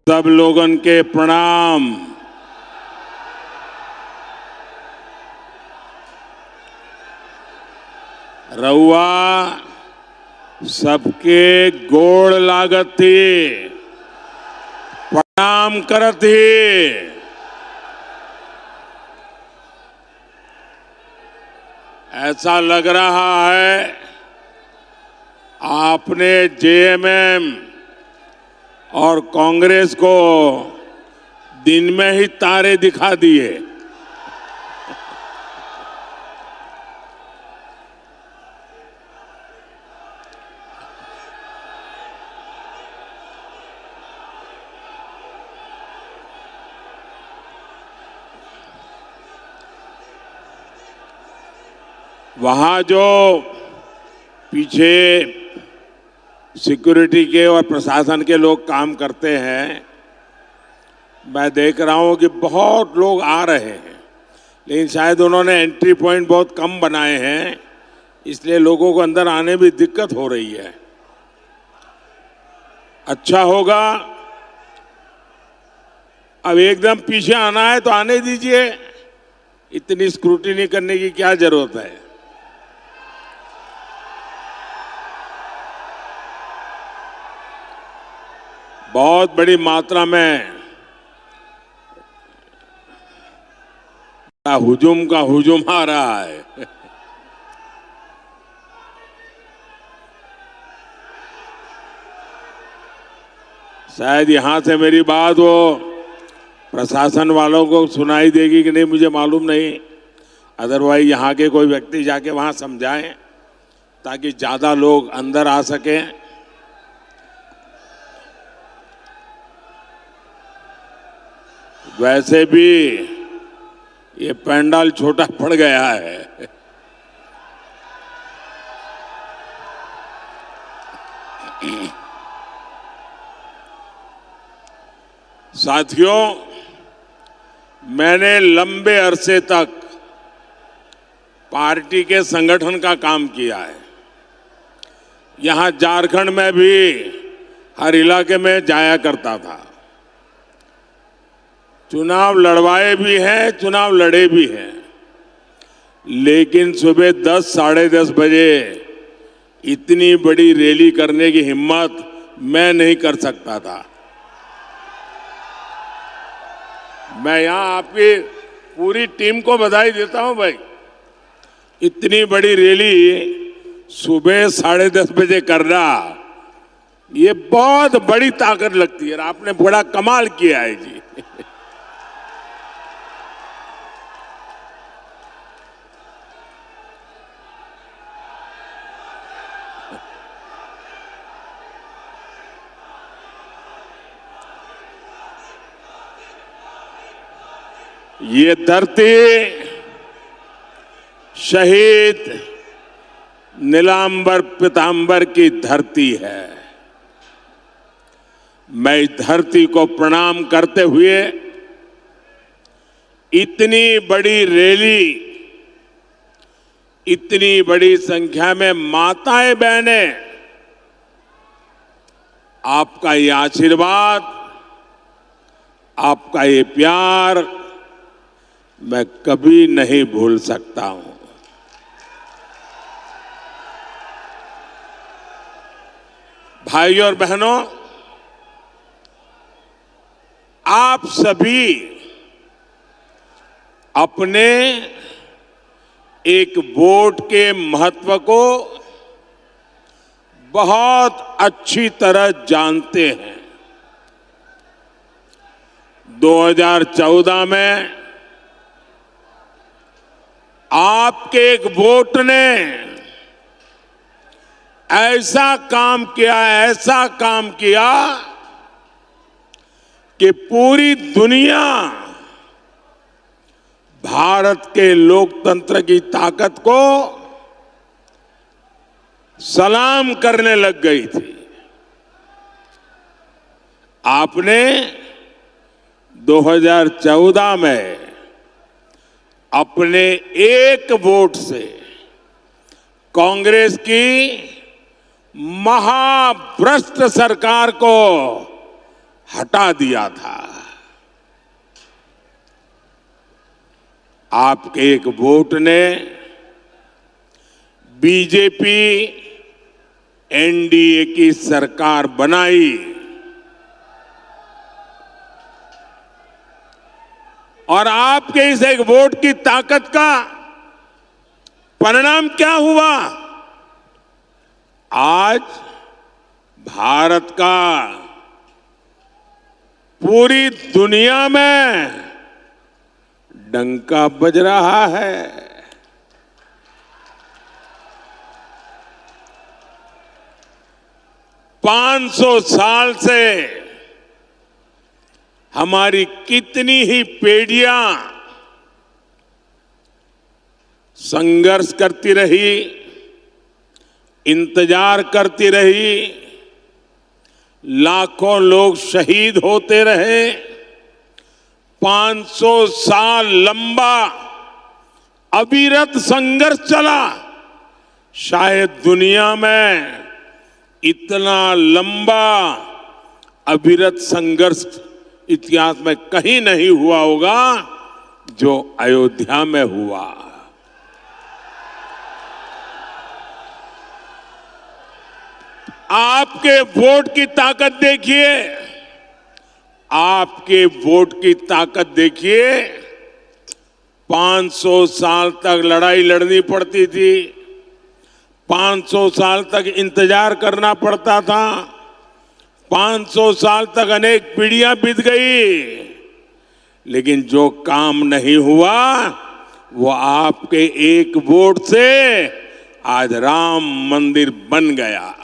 सब लोगन के प्रणाम। रउआ सबके गोड़ लागत थी, प्रणाम करत थी। ऐसा लग रहा है आपने जेएमएम और कांग्रेस को दिन में ही तारे दिखा दिए। वहां जो पीछे सिक्योरिटी के और प्रशासन के लोग काम करते हैं, मैं देख रहा हूं कि बहुत लोग आ रहे हैं, लेकिन शायद उन्होंने एंट्री पॉइंट बहुत कम बनाए हैं, इसलिए लोगों को अंदर आने में दिक्कत हो रही है। अच्छा होगा, अब एकदम पीछे आना है तो आने दीजिए, इतनी स्क्रूटिनी करने की क्या जरूरत है। बहुत बड़ी मात्रा में हुजूम का हुजूम आ रहा है। शायद यहां से मेरी बात वो प्रशासन वालों को सुनाई देगी कि नहीं मुझे मालूम नहीं, अदरवाइज यहां के कोई व्यक्ति जाके वहां समझाएं ताकि ज्यादा लोग अंदर आ सकें। वैसे भी ये पंडाल छोटा पड़ गया है। साथियों, मैंने लंबे अरसे तक पार्टी के संगठन का काम किया है। यहां झारखंड में भी हर इलाके में जाया करता था, चुनाव लड़वाए भी हैं, चुनाव लड़े भी हैं, लेकिन सुबह 10 साढ़े 10 बजे इतनी बड़ी रैली करने की हिम्मत मैं नहीं कर सकता था। मैं यहां आपकी पूरी टीम को बधाई देता हूं भाई, इतनी बड़ी रैली सुबह 10:30 बजे करना ये बहुत बड़ी ताकत लगती है। आपने बड़ा कमाल किया है जी। ये धरती शहीद नीलांबर पीतांबर की धरती है। मैं इस धरती को प्रणाम करते हुए इतनी बड़ी रैली, इतनी बड़ी संख्या में माताएं बहनें, आपका ये आशीर्वाद, आपका ये प्यार मैं कभी नहीं भूल सकता हूं। भाइयों और बहनों, आप सभी अपने एक वोट के महत्व को बहुत अच्छी तरह जानते हैं। 2014 में आपके एक वोट ने ऐसा काम किया कि पूरी दुनिया भारत के लोकतंत्र की ताकत को सलाम करने लग गई थी। आपने 2014 में अपने एक वोट से कांग्रेस की महाभ्रष्ट सरकार को हटा दिया था। आपके एक वोट ने बीजेपी एनडीए की सरकार बनाई और आपके इस एक वोट की ताकत का परिणाम क्या हुआ? आज भारत का पूरी दुनिया में डंका बज रहा है। 500 साल से हमारी कितनी ही पीढ़ियां संघर्ष करती रही, इंतजार करती रही, लाखों लोग शहीद होते रहे। 500 साल लंबा अविरत संघर्ष चला। शायद दुनिया में इतना लंबा अविरत संघर्ष इतिहास में कहीं नहीं हुआ होगा जो अयोध्या में हुआ। आपके वोट की ताकत देखिए, आपके वोट की ताकत देखिए। 500 साल तक लड़ाई लड़नी पड़ती थी, 500 साल तक इंतजार करना पड़ता था, 500 साल तक अनेक पीढ़ियां बीत गई, लेकिन जो काम नहीं हुआ वो आपके एक वोट से आज राम मंदिर बन गया।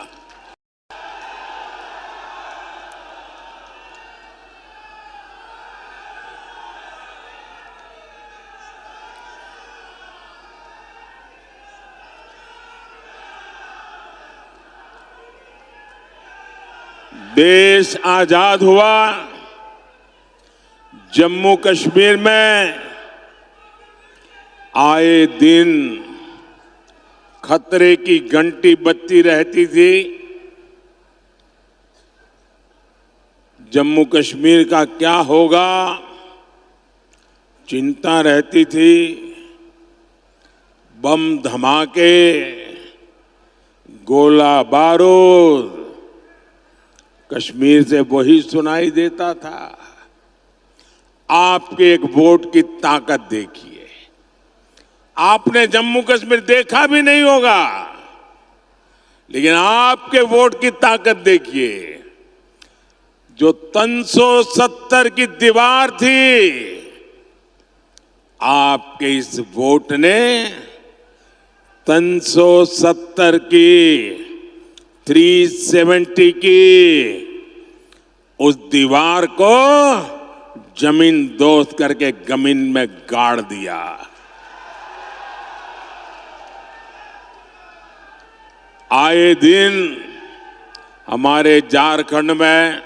देश आजाद हुआ, जम्मू कश्मीर में आए दिन खतरे की घंटी बजती रहती थी। जम्मू कश्मीर का क्या होगा चिंता रहती थी। बम धमाके, गोला बारूद कश्मीर से वही सुनाई देता था। आपके एक वोट की ताकत देखिए। आपने जम्मू कश्मीर देखा भी नहीं होगा, लेकिन आपके वोट की ताकत देखिए। जो 370 की दीवार थी, आपके इस वोट ने 370 की 370 की उस दीवार को जमीन दोस्त करके जमीन में गाड़ दिया। आए दिन हमारे झारखंड में,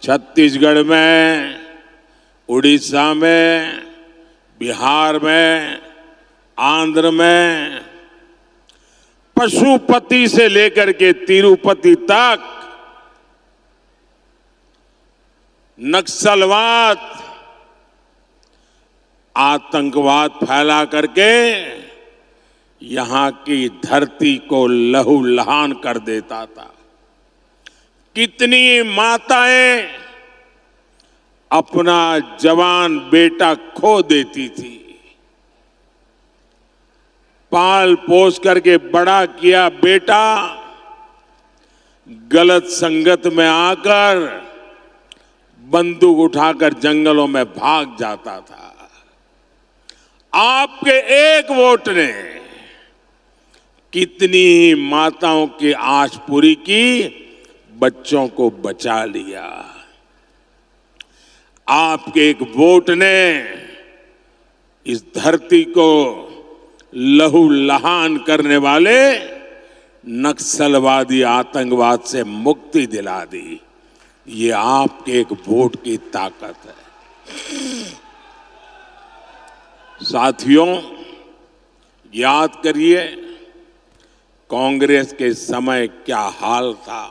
छत्तीसगढ़ में, उड़ीसा में, बिहार में, आंध्र में, पशुपति से लेकर के तिरुपति तक नक्सलवाद, आतंकवाद फैला करके यहां की धरती को लहूलुहान कर देता था। कितनी माताएं अपना जवान बेटा खो देती थी। पाल पोस करके बड़ा किया बेटा गलत संगत में आकर बंदूक उठाकर जंगलों में भाग जाता था। आपके एक वोट ने कितनी माताओं की आस पूरी की, बच्चों को बचा लिया। आपके एक वोट ने इस धरती को लहूलुहान करने वाले नक्सलवादी आतंकवाद से मुक्ति दिला दी। ये आपके एक वोट की ताकत है। साथियों, याद करिए कांग्रेस के समय क्या हाल था।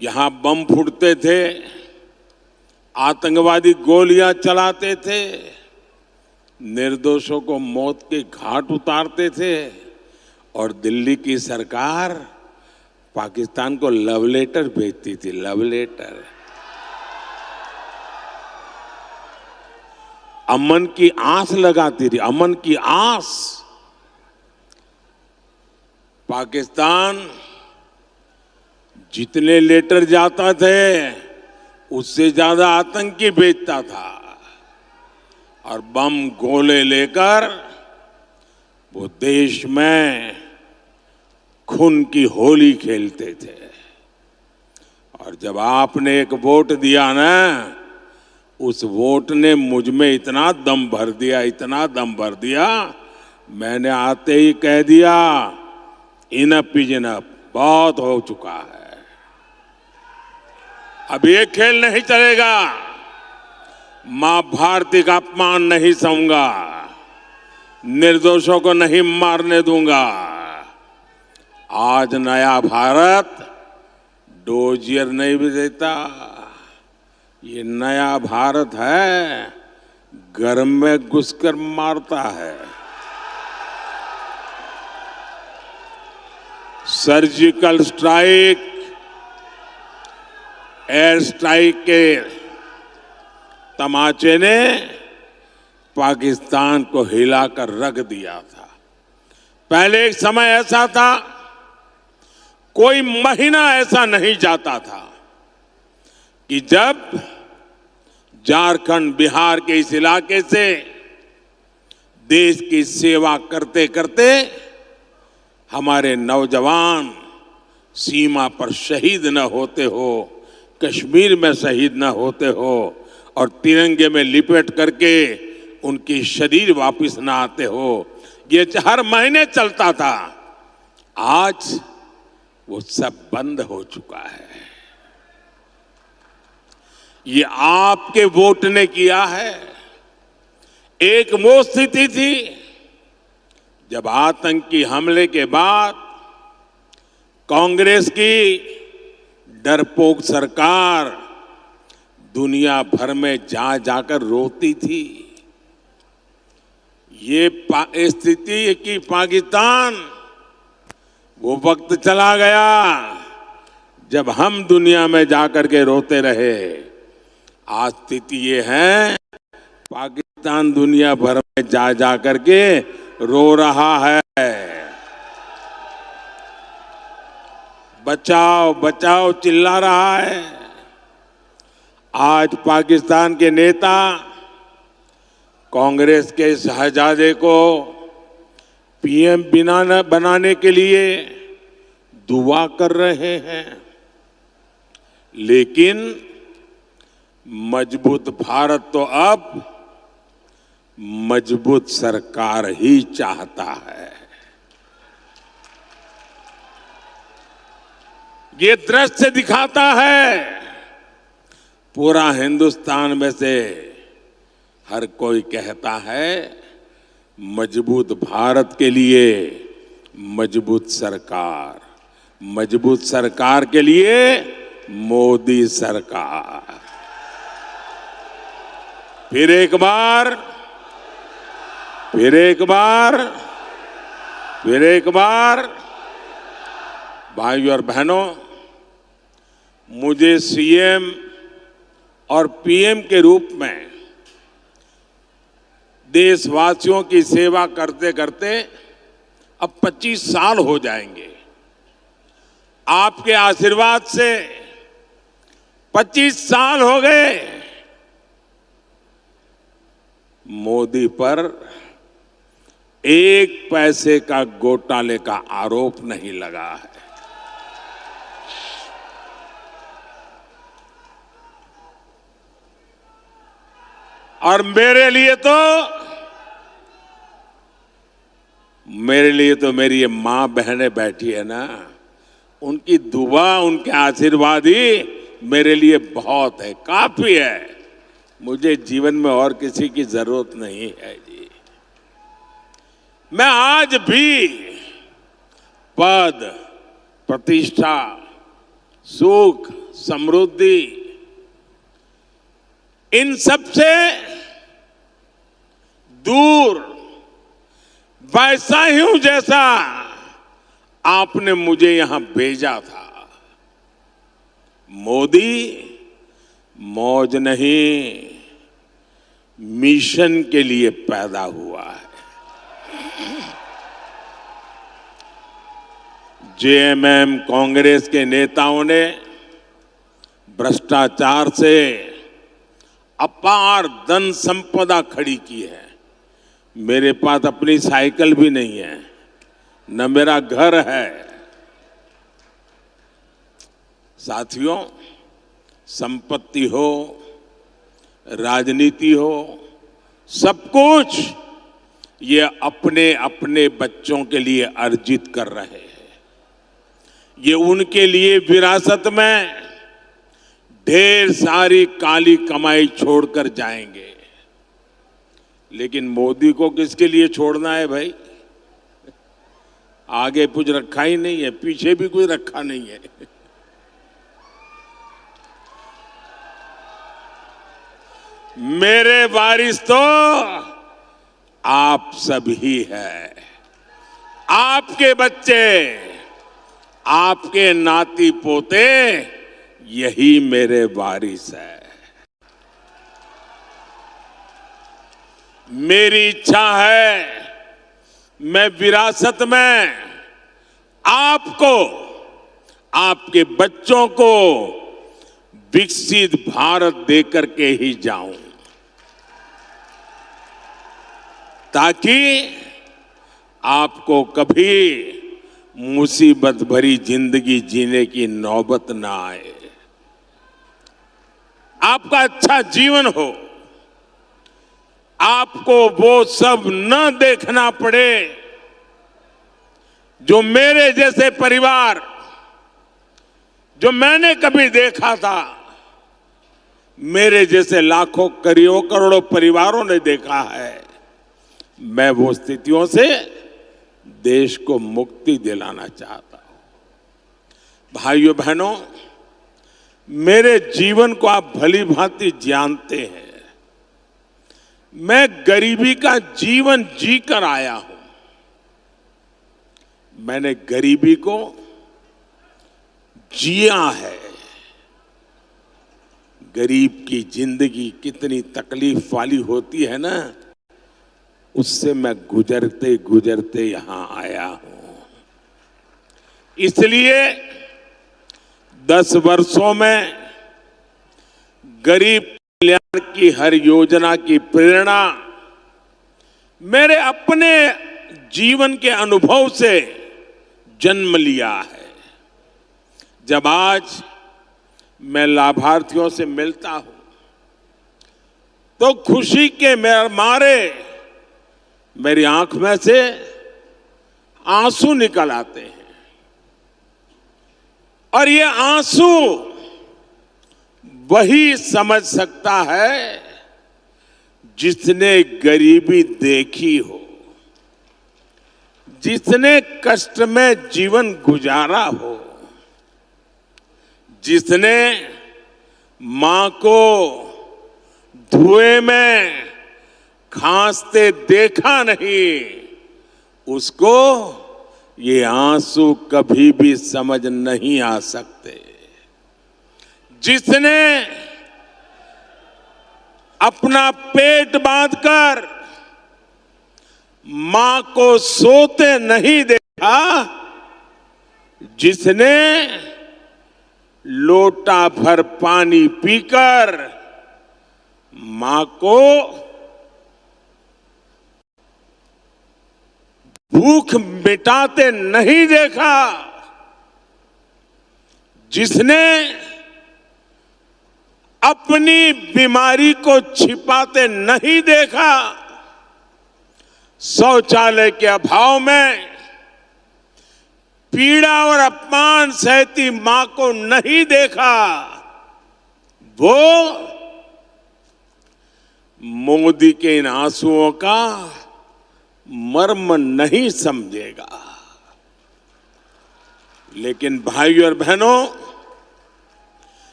यहां बम फूटते थे, आतंकवादी गोलियां चलाते थे, निर्दोषों को मौत के घाट उतारते थे और दिल्ली की सरकार पाकिस्तान को लव लेटर भेजती थी, लव लेटर। अमन की आस लगाती थी, अमन की आस। पाकिस्तान जितने लेटर जाता थे उससे ज्यादा आतंकी भेजता था और बम गोले लेकर वो देश में खून की होली खेलते थे। और जब आपने एक वोट दिया ना, उस वोट ने मुझ में इतना दम भर दिया, इतना दम भर दिया, मैंने आते ही कह दिया इनफ इज इनफ, बहुत हो चुका है, अब ये खेल नहीं चलेगा, मां भारती का अपमान नहीं सहूंगा, निर्दोषों को नहीं मारने दूंगा। आज नया भारत डोजियर नहीं भी देता, ये नया भारत है घर में घुसकर मारता है। सर्जिकल स्ट्राइक, एयर स्ट्राइक के तमाचे ने पाकिस्तान को हिलाकर रख दिया था। पहले एक समय ऐसा था, कोई महीना ऐसा नहीं जाता था कि जब झारखंड, बिहार के इस इलाके से देश की सेवा करते करते हमारे नौजवान सीमा पर शहीद न होते हो, कश्मीर में शहीद न होते हो और तिरंगे में लिपट करके उनकी शरीर वापस न आते हो। ये हर महीने चलता था। आज वो सब बंद हो चुका है। ये आपके वोट ने किया है। एक वो स्थिति थी जब आतंकी हमले के बाद कांग्रेस की डरपोक सरकार दुनिया भर में जा जाकर रोती थी। ये स्थिति कि पाकिस्तान, वो वक्त चला गया जब हम दुनिया में जाकर के रोते रहे। आज स्थिति ये है, पाकिस्तान दुनिया भर में जा जा करके रो रहा है। बचाओ बचाओ चिल्ला रहा है। आज पाकिस्तान के नेता कांग्रेस के शहजादे को पीएम बनाने के लिए दुआ कर रहे हैं, लेकिन मजबूत भारत तो अब मजबूत सरकार ही चाहता है। ये दृश्य दिखाता है पूरा हिंदुस्तान में से हर कोई कहता है मजबूत भारत के लिए मजबूत सरकार, मजबूत सरकार के लिए मोदी सरकार। फिर एक बार, फिर एक बार, फिर एक बार, भाइयों और बहनों, मुझे सीएम और पीएम के रूप में देशवासियों की सेवा करते करते अब 25 साल हो जाएंगे। आपके आशीर्वाद से 25 साल हो गए। मोदी पर एक पैसे का घोटाले का आरोप नहीं लगा है। और मेरे लिए तो मेरी ये मां बहनें बैठी है ना, उनकी दुआ, उनके आशीर्वाद ही मेरे लिए बहुत है, काफी है। मुझे जीवन में और किसी की जरूरत नहीं है जी। मैं आज भी पद, प्रतिष्ठा, सुख समृद्धि, इन सब से दूर वैसा ही हूं जैसा आपने मुझे यहां भेजा था। मोदी मौज नहीं, मिशन के लिए पैदा हुआ है। जेएमएम कांग्रेस के नेताओं ने भ्रष्टाचार से अपार धन संपदा खड़ी की है। मेरे पास अपनी साइकिल भी नहीं है, न मेरा घर है। साथियों, संपत्ति हो, राजनीति हो, सब कुछ ये अपने अपने बच्चों के लिए अर्जित कर रहे हैं। ये उनके लिए विरासत में ढेर सारी काली कमाई छोड़कर जाएंगे। लेकिन मोदी को किसके लिए छोड़ना है भाई? आगे कुछ रखा ही नहीं है, पीछे भी कुछ रखा नहीं है। मेरे वारिस तो आप सब ही है। आपके बच्चे, आपके नाती पोते, यही मेरे वारिस है। मेरी इच्छा है मैं विरासत में आपको, आपके बच्चों को विकसित भारत देकर के ही जाऊं, ताकि आपको कभी मुसीबत भरी जिंदगी जीने की नौबत ना आए, आपका अच्छा जीवन हो, आपको वो सब न देखना पड़े जो मेरे जैसे परिवार, जो मैंने कभी देखा था, मेरे जैसे लाखों करोड़ों परिवारों ने देखा है। मैं वो स्थितियों से देश को मुक्ति दिलाना चाहता हूं। भाइयों बहनों, मेरे जीवन को आप भली भांति जानते हैं। मैं गरीबी का जीवन जीकर आया हूं। मैंने गरीबी को जिया है। गरीब की जिंदगी कितनी तकलीफ वाली होती है ना, उससे मैं गुजरते गुजरते यहां आया हूं। इसलिए 10 वर्षों में गरीब कल्याण की हर योजना की प्रेरणा मेरे अपने जीवन के अनुभव से जन्म लिया है। जब आज मैं लाभार्थियों से मिलता हूं तो खुशी के मारे मेरी आंख में से आंसू निकल आते हैं। और ये आंसू वही समझ सकता है जिसने गरीबी देखी हो, जिसने कष्ट में जीवन गुजारा हो, जिसने मां को धुएं में खांसते देखा नहीं, उसको ये आंसू कभी भी समझ नहीं आ सकते। जिसने अपना पेट बांधकर मां को सोते नहीं देखा, जिसने लोटा भर पानी पीकर मां को भूख मिटाते नहीं देखा, जिसने अपनी बीमारी को छिपाते नहीं देखा, शौचालय के अभाव में पीड़ा और अपमान सहती मां को नहीं देखा, वो मोदी के इन आंसुओं का मर्म नहीं समझेगा। लेकिन भाइयों और बहनों,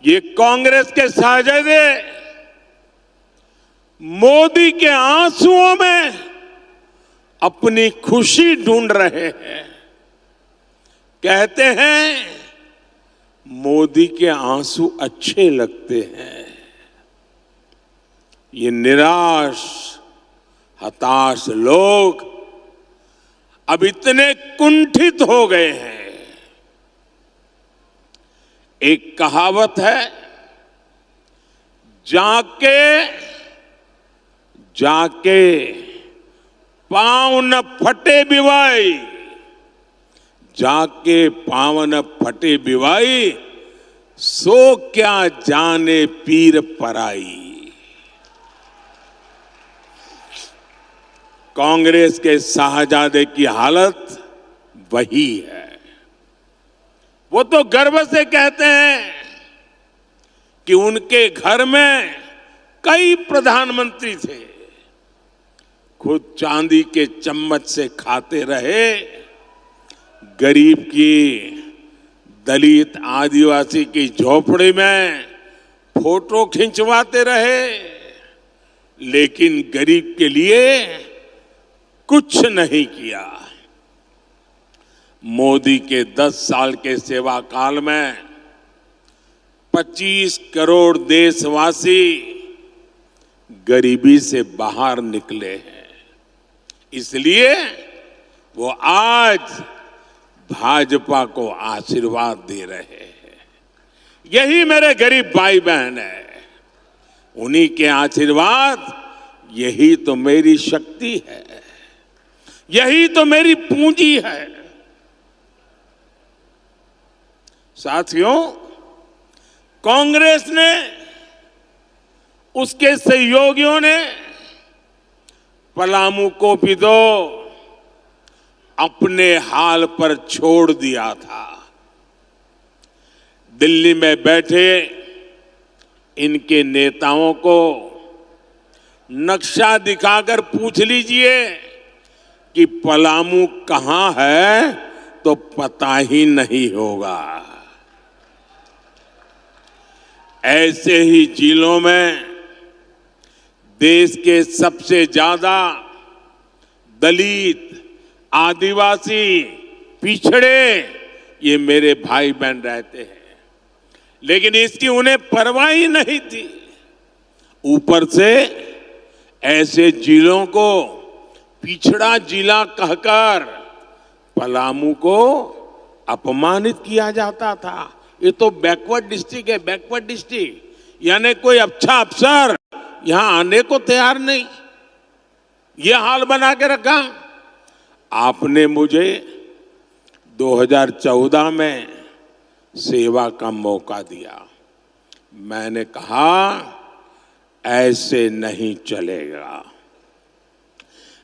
ये कांग्रेस के साजिदे मोदी के आंसुओं में अपनी खुशी ढूंढ रहे हैं। कहते हैं मोदी के आंसू अच्छे लगते हैं। ये निराश हताश लोग अब इतने कुंठित हो गए हैं। एक कहावत है, जाके पांव न फटे बिवाई, जाके पांव न फटे बिवाई, सो क्या जाने पीर पराई। कांग्रेस के शाहजादे की हालत वही है। वो तो गर्व से कहते हैं कि उनके घर में कई प्रधानमंत्री थे, खुद चांदी के चम्मच से खाते रहे, गरीब की, दलित आदिवासी की झोपड़ी में फोटो खिंचवाते रहे, लेकिन गरीब के लिए कुछ नहीं किया। मोदी के 10 साल के सेवा काल में 25 करोड़ देशवासी गरीबी से बाहर निकले हैं। इसलिए वो आज भाजपा को आशीर्वाद दे रहे हैं। यही मेरे गरीब भाई बहन है, उन्हीं के आशीर्वाद, यही तो मेरी शक्ति है, यही तो मेरी पूंजी है। साथियों, कांग्रेस ने, उसके सहयोगियों ने पलामू को भी तो अपने हाल पर छोड़ दिया था। दिल्ली में बैठे इनके नेताओं को नक्शा दिखाकर पूछ लीजिए कि पलामू कहां है तो पता ही नहीं होगा। ऐसे ही जिलों में देश के सबसे ज्यादा दलित, आदिवासी, पिछड़े ये मेरे भाई बहन रहते हैं, लेकिन इसकी उन्हें परवाह ही नहीं थी। ऊपर से ऐसे जिलों को पिछड़ा जिला कहकर पलामू को अपमानित किया जाता था। ये तो बैकवर्ड डिस्ट्रिक्ट है, बैकवर्ड डिस्ट्रिक्ट, यानी कोई अच्छा अफसर यहां आने को तैयार नहीं। ये हाल बना के रखा। आपने मुझे 2014 में सेवा का मौका दिया। मैंने कहा ऐसे नहीं चलेगा।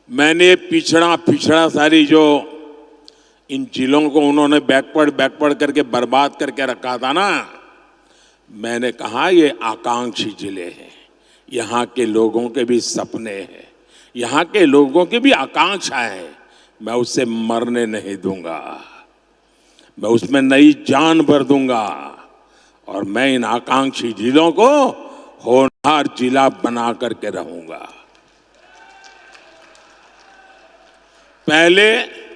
मैंने पिछड़ा सारी जो इन जिलों को उन्होंने बैकवर्ड करके बर्बाद करके रखा था ना, मैंने कहा ये आकांक्षी जिले हैं, यहाँ के लोगों के भी सपने हैं, यहाँ के लोगों की भी आकांक्षाएं हैं। मैं उससे मरने नहीं दूंगा, मैं उसमें नई जान भर दूंगा और मैं इन आकांक्षी जिलों को होनहार जिला बना करके रहूंगा। पहले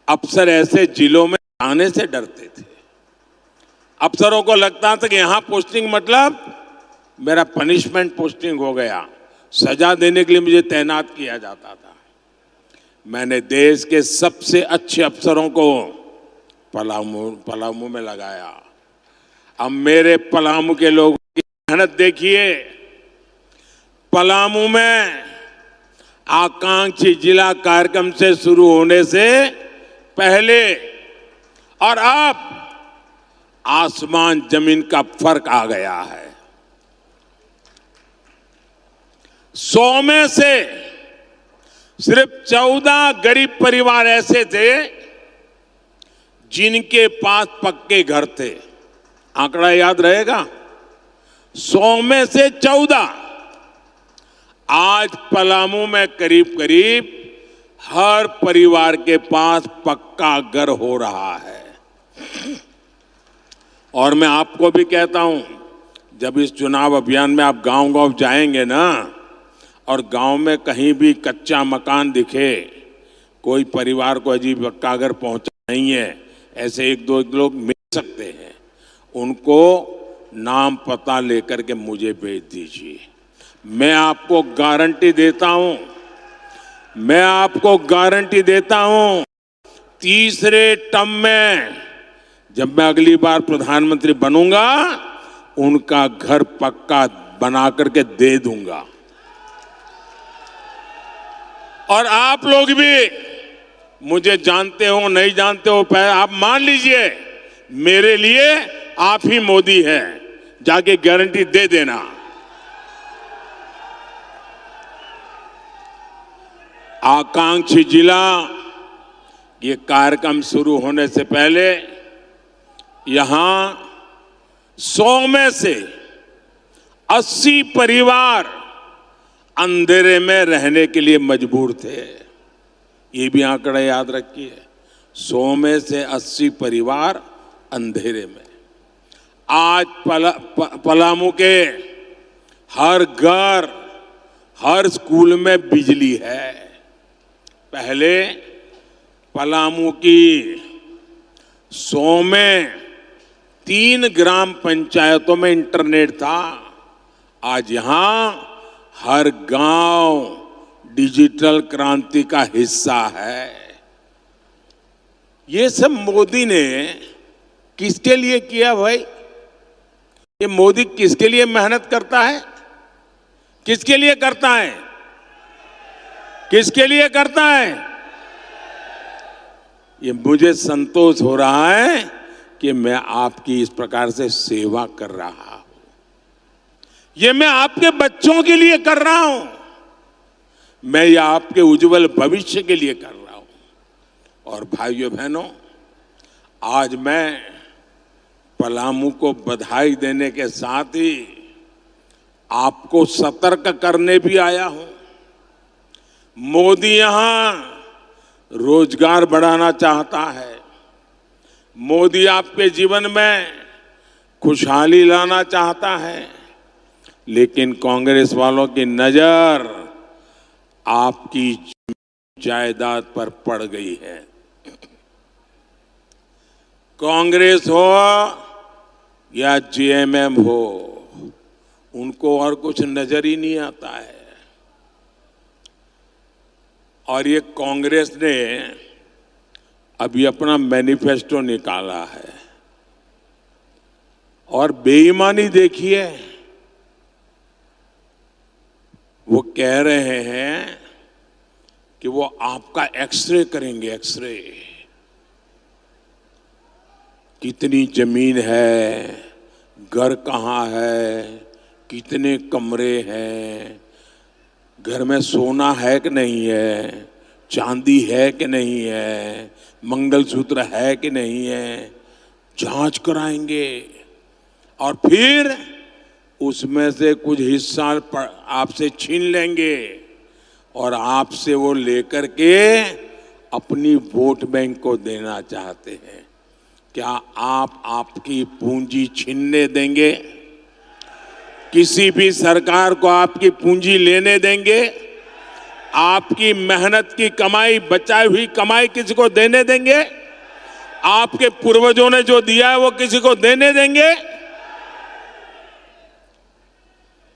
अफसर ऐसे जिलों में आने से डरते थे। अफसरों को लगता था कि यहां पोस्टिंग मतलब मेरा पनिशमेंट पोस्टिंग हो गया, सजा देने के लिए मुझे तैनात किया जाता था। मैंने देश के सबसे अच्छे अफसरों को पलामू में लगाया। अब मेरे पलामू के लोगों की मेहनत देखिए। पलामू में आकांक्षी जिला कार्यक्रम से शुरू होने से पहले और अब आसमान जमीन का फर्क आ गया है। 100 में से सिर्फ 14 गरीब परिवार ऐसे थे जिनके पास पक्के घर थे। आंकड़ा याद रहेगा, 100 में से 14। आज पलामू में करीब करीब हर परिवार के पास पक्का घर हो रहा है। और मैं आपको भी कहता हूं, जब इस चुनाव अभियान में आप गांव-गांव जाएंगे ना, और गांव में कहीं भी कच्चा मकान दिखे, कोई परिवार को अजीब पक्का अगर पहुंचा नहीं है, ऐसे एक दो लोग मिल सकते हैं, उनको नाम पता लेकर के मुझे भेज दीजिए। मैं आपको गारंटी देता हूं, मैं आपको गारंटी देता हूं, तीसरे टर्म में जब मैं अगली बार प्रधानमंत्री बनूंगा, उनका घर पक्का बना करके दे दूंगा। और आप लोग भी मुझे जानते हो नहीं जानते हो, आप मान लीजिए मेरे लिए आप ही मोदी हैं, जाके गारंटी दे देना। आकांक्षी जिला, ये कार्यक्रम शुरू होने से पहले यहां 100 में से 80 परिवार अंधेरे में रहने के लिए मजबूर थे। ये भी आंकड़ा याद रखिए, 100 में से 80 परिवार अंधेरे में। आज पलामू के हर घर, हर स्कूल में बिजली है। पहले पलामू की 100 में 3 ग्राम पंचायतों में इंटरनेट था। आज यहां हर गांव डिजिटल क्रांति का हिस्सा है। ये सब मोदी ने किसके लिए किया भाई? ये मोदी किसके लिए मेहनत करता है? किसके लिए करता है? किसके लिए करता है? ये मुझे संतोष हो रहा है कि मैं आपकी इस प्रकार से सेवा कर रहा हूं। ये मैं आपके बच्चों के लिए कर रहा हूं, मैं ये आपके उज्जवल भविष्य के लिए कर रहा हूं। और भाइयों बहनों, आज मैं पलामू को बधाई देने के साथ ही आपको सतर्क करने भी आया हूं। मोदी यहां रोजगार बढ़ाना चाहता है, मोदी आपके जीवन में खुशहाली लाना चाहता है, लेकिन कांग्रेस वालों की नजर आपकी जायदाद पर पड़ गई है। कांग्रेस हो या जेएमएम हो, उनको और कुछ नजर ही नहीं आता है। और ये कांग्रेस ने अभी अपना मैनिफेस्टो निकाला है, और बेईमानी देखिए, वो कह रहे हैं कि वो आपका एक्सरे करेंगे। एक्सरे, कितनी जमीन है, घर कहाँ है, कितने कमरे हैं, घर में सोना है कि नहीं है, चांदी है कि नहीं है, मंगलसूत्र है कि नहीं है, जांच कराएंगे। और फिर उसमें से कुछ हिस्सा आपसे छीन लेंगे और आपसे वो लेकर के अपनी वोट बैंक को देना चाहते हैं। क्या आप आपकी पूंजी छीनने देंगे? किसी भी सरकार को आपकी पूंजी लेने देंगे? आपकी मेहनत की कमाई, बचाई हुई कमाई किसी को देने देंगे? आपके पूर्वजों ने जो दिया है वो किसी को देने देंगे?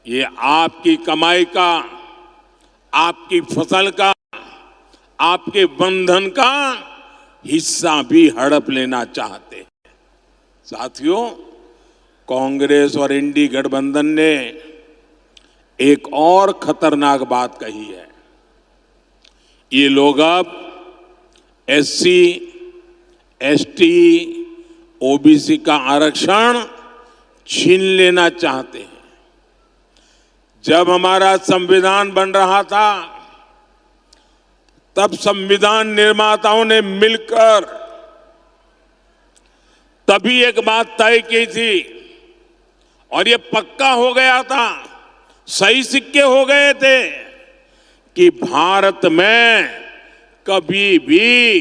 ये आपकी कमाई का, आपकी फसल का, आपके बंधन का हिस्सा भी हड़प लेना चाहते हैं। साथियों, कांग्रेस और इंडी गठबंधन ने एक और खतरनाक बात कही है। ये लोग अब एससी, एसटी, ओबीसी का आरक्षण छीन लेना चाहते हैं। जब हमारा संविधान बन रहा था, तब संविधान निर्माताओं ने मिलकर तभी एक बात तय की थी, और ये पक्का हो गया था, सही सिक्के हो गए थे, कि भारत में कभी भी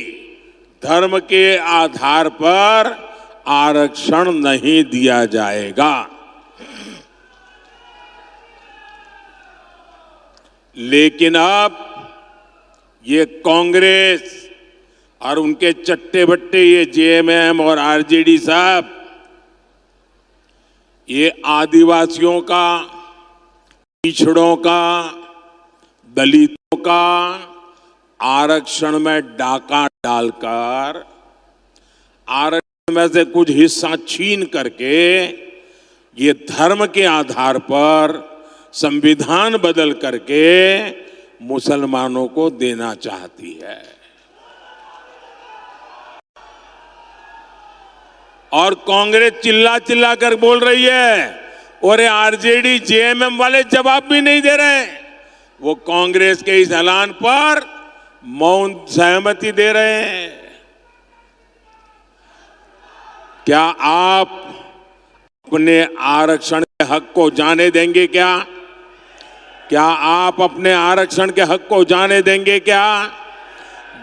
धर्म के आधार पर आरक्षण नहीं दिया जाएगा। लेकिन अब ये कांग्रेस और उनके चट्टे बट्टे ये जेएमएम और आरजेडी साहब ये आदिवासियों का, पिछड़ों का, दलितों का आरक्षण में डाका डालकर आरक्षण में से कुछ हिस्सा छीन करके ये धर्म के आधार पर संविधान बदल करके मुसलमानों को देना चाहती है। और कांग्रेस चिल्ला चिल्ला कर बोल रही है और ये आरजेडी जेएमएम वाले जवाब भी नहीं दे रहे। वो कांग्रेस के इस ऐलान पर मौन सहमति दे रहे हैं। क्या आप अपने आरक्षण के हक को जाने देंगे क्या? क्या आप अपने आरक्षण के हक को जाने देंगे क्या?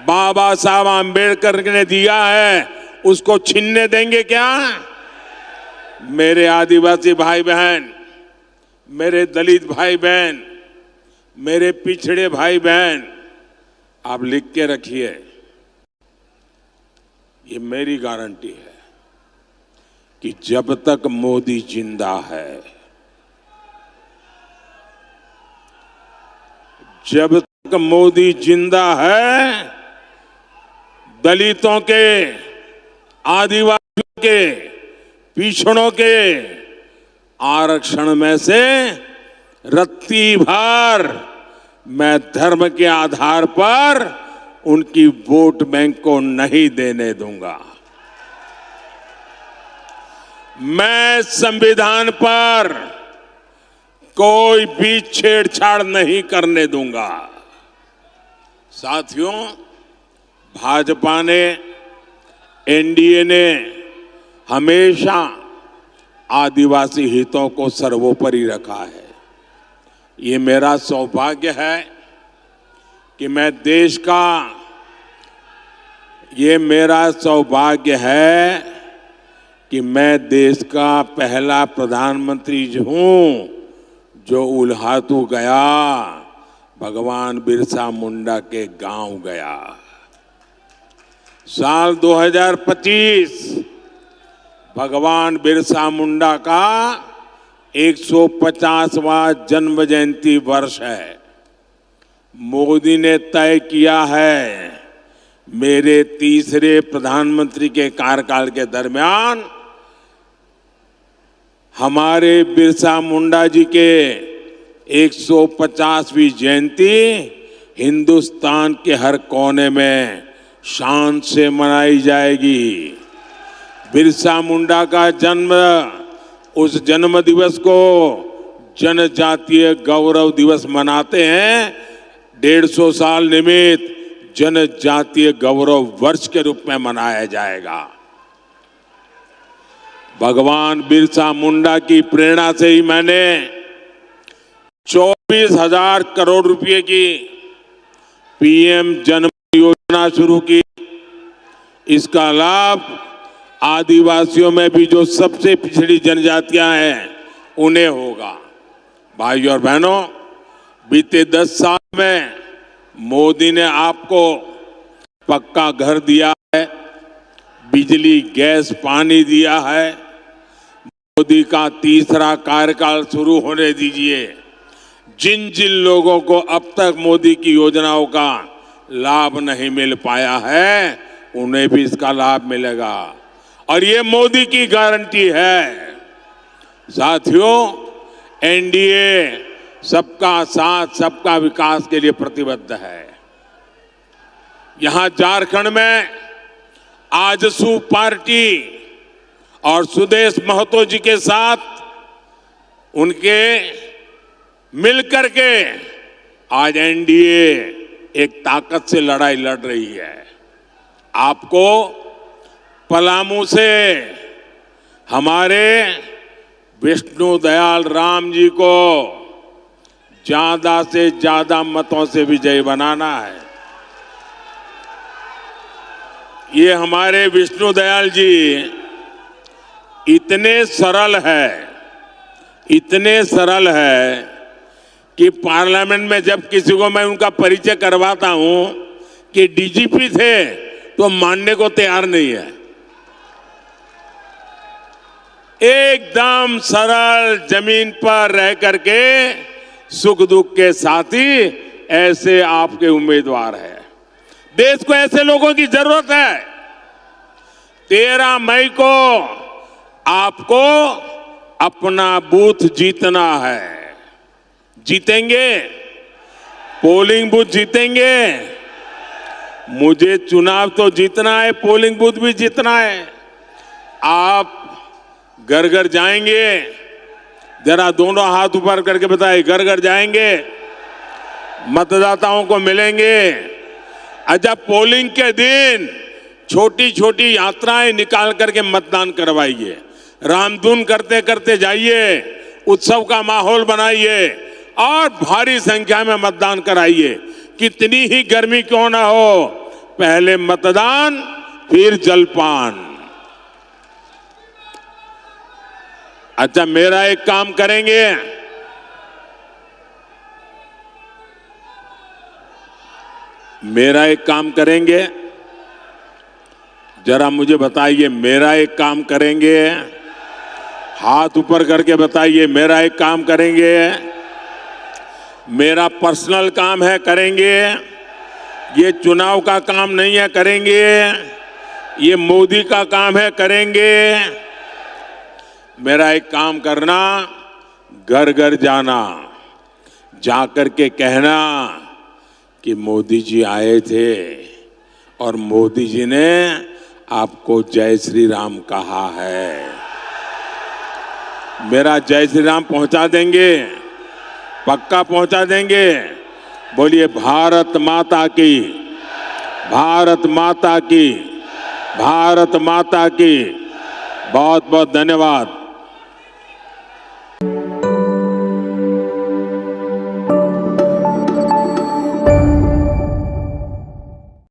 बाबा साहब आंबेडकर ने दिया है, उसको छीनने देंगे क्या? मेरे आदिवासी भाई बहन, मेरे दलित भाई बहन, मेरे पिछड़े भाई बहन, आप लिख के रखिए, ये मेरी गारंटी है कि जब तक मोदी जिंदा है, जब तक मोदी जिंदा है, दलितों के, आदिवासियों के, पिछड़ों के आरक्षण में से रत्ती भर मैं धर्म के आधार पर उनकी वोट बैंक को नहीं देने दूंगा। मैं संविधान पर कोई भी छेड़छाड़ नहीं करने दूंगा। साथियों, भाजपा ने, एनडीए ने हमेशा आदिवासी हितों को सर्वोपरि रखा है। ये मेरा सौभाग्य है कि मैं देश का, ये मेरा सौभाग्य है कि मैं देश का पहला प्रधानमंत्री हूं जो उल्हातू गया, भगवान बिरसा मुंडा के गांव गया। साल 2025 भगवान बिरसा मुंडा का 150वां जन्म जयंती वर्ष है। मोदी ने तय किया है मेरे तीसरे प्रधानमंत्री के कार्यकाल के दरमियान हमारे बिरसा मुंडा जी के 150वीं जयंती हिंदुस्तान के हर कोने में शान से मनाई जाएगी। बिरसा मुंडा का जन्म, उस जन्म दिवस को जनजातीय गौरव दिवस मनाते हैं। 150 साल निमित्त जनजातीय गौरव वर्ष के रूप में मनाया जाएगा। भगवान बिरसा मुंडा की प्रेरणा से ही मैंने 24,000 करोड़ रुपए की पीएम जन योजना शुरू की। इसका लाभ आदिवासियों में भी जो सबसे पिछड़ी जनजातियां हैं उन्हें होगा। भाइयों और बहनों, बीते 10 साल में मोदी ने आपको पक्का घर दिया है, बिजली, गैस, पानी दिया है। मोदी का तीसरा कार्यकाल शुरू होने दीजिए। जिन जिन लोगों को अब तक मोदी की योजनाओं का लाभ नहीं मिल पाया है, उन्हें भी इसका लाभ मिलेगा और ये मोदी की गारंटी है। साथियों, एनडीए सबका साथ, सबका विकास के लिए प्रतिबद्ध है। यहां झारखंड में आजसू पार्टी और सुदेश महतो जी के साथ उनके मिलकर के आज एनडीए एक ताकत से लड़ाई लड़ रही है। आपको पलामू से हमारे विष्णु दयाल राम जी को ज्यादा से ज्यादा मतों से विजयी बनाना है। ये हमारे विष्णु दयाल जी इतने सरल है कि पार्लियामेंट में जब किसी को मैं उनका परिचय करवाता हूं कि डीजीपी थे तो मानने को तैयार नहीं है। एकदम सरल, जमीन पर रह करके सुख दुख के साथी ऐसे आपके उम्मीदवार हैं। देश को ऐसे लोगों की जरूरत है। 13 मई को आपको अपना बूथ जीतना है। जीतेंगे, पोलिंग बूथ जीतेंगे। मुझे चुनाव तो जीतना है, पोलिंग बूथ भी जीतना है। आप घर घर जाएंगे, जरा दोनों हाथ ऊपर करके बताइए, घर घर जाएंगे, मतदाताओं को मिलेंगे। अच्छा, पोलिंग के दिन छोटी छोटी यात्राएं निकाल करके मतदान करवाइए। रामधुन करते करते जाइए, उत्सव का माहौल बनाइए और भारी संख्या में मतदान कराइए। कितनी ही गर्मी क्यों ना हो, पहले मतदान फिर जलपान। अच्छा, मेरा एक काम करेंगे, जरा मुझे बताइए, मेरा एक काम करेंगे? हाथ ऊपर करके बताइए, मेरा एक काम करेंगे? मेरा पर्सनल काम है, करेंगे? ये चुनाव का काम नहीं है, करेंगे? ये मोदी का काम है, करेंगे? मेरा एक काम करना, घर घर जाना, जाकर के कहना कि मोदी जी आए थे और मोदी जी ने आपको जय श्री राम कहा है। मेरा जय श्री राम पहुंचा देंगे? पक्का पहुंचा देंगे? बोलिए भारत माता की, भारत माता की, भारत माता की। बहुत बहुत धन्यवाद।